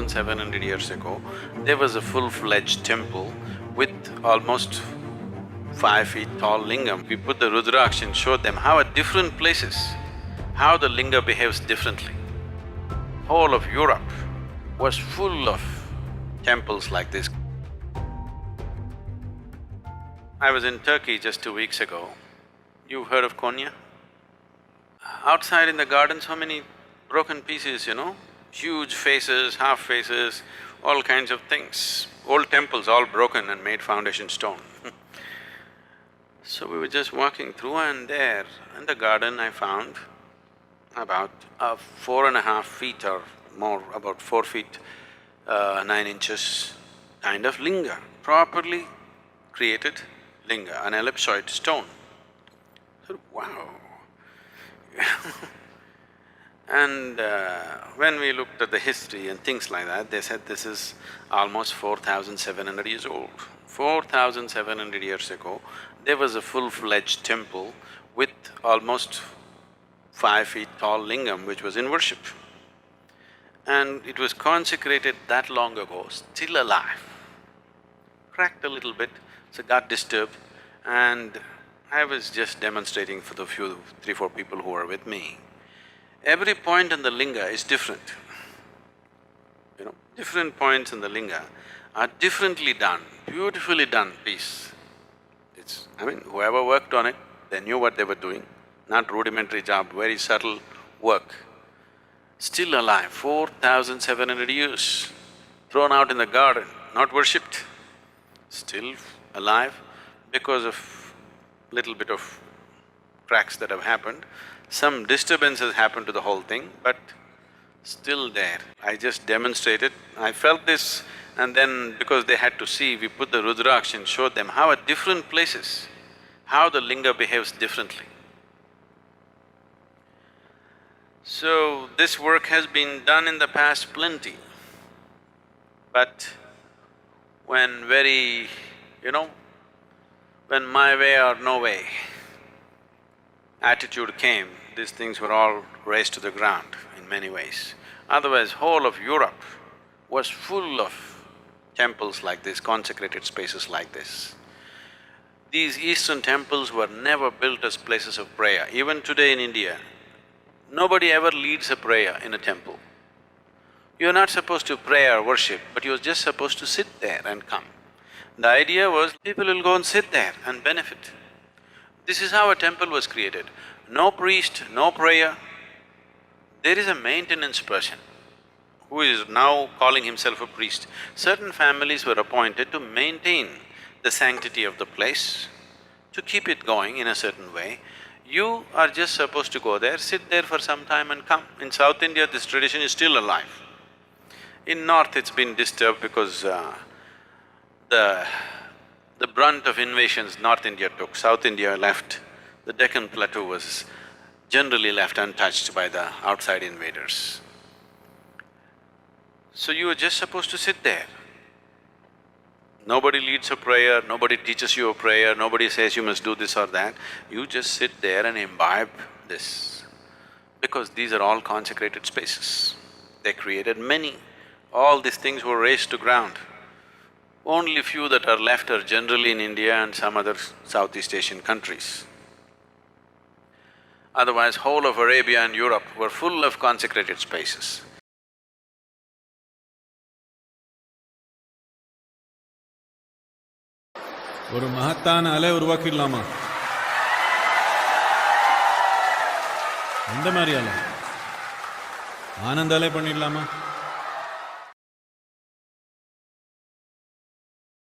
4,700 years ago, there was a full-fledged temple with almost 5 feet tall lingam. We put the Rudraksh and showed them how at different places, how the linga behaves differently. Whole of Europe was full of temples like this. I was in Turkey just 2 weeks ago. You've heard of Konya? Outside in the garden, so many broken pieces, huge faces, half faces, all kinds of things. Old temples all broken and made foundation stone. So we were just walking through and there in the garden I found about 4.5 feet or more, about 4 feet 9 inches kind of linga, properly created linga, an ellipsoid stone. So, wow. And when we looked at the history and things like that, they said this is almost 4,700 years old. 4,700 years ago, there was a full-fledged temple with almost 5 feet tall lingam which was in worship. And it was consecrated that long ago, still alive. Cracked a little bit, so got disturbed, and I was just demonstrating for the few, 3-4 people who were with me. Every point in the linga is different. Different points in the linga are differently done, beautifully done piece. Whoever worked on it, they knew what they were doing, not rudimentary job, very subtle work. Still alive, 4,700 years, thrown out in the garden, not worshipped, still alive because of little bit of cracks that have happened. Some disturbances happened to the whole thing, but still there. I just demonstrated, I felt this, and then because they had to see, we put the Rudraksh and showed them how at different places, how the linga behaves differently. So, this work has been done in the past plenty, but when when my way or no way attitude came, these things were all razed to the ground in many ways. Otherwise, whole of Europe was full of temples like this, consecrated spaces like this. These eastern temples were never built as places of prayer. Even today in India, nobody ever leads a prayer in a temple. You're not supposed to pray or worship, but you're just supposed to sit there and come. The idea was people will go and sit there and benefit. This is how a temple was created. No priest, no prayer. There is a maintenance person who is now calling himself a priest. Certain families were appointed to maintain the sanctity of the place, to keep it going in a certain way. You are just supposed to go there, sit there for some time and come. In South India, this tradition is still alive. In North, it's been disturbed because the brunt of invasions North India took, South India left. The Deccan Plateau was generally left untouched by the outside invaders. So you were just supposed to sit there. Nobody leads a prayer, nobody teaches you a prayer, nobody says you must do this or that. You just sit there and imbibe this, because these are all consecrated spaces. They created many. All these things were razed to ground. Only few that are left are generally in India and some other Southeast Asian countries. Otherwise, whole of Arabia and Europe were full of consecrated spaces. ஒரு மகத்தான அலை உருவாக்கிடலாமா? எந்த மாதிரி அலை? ஆனந்த அலை பண்ணிடலாமா?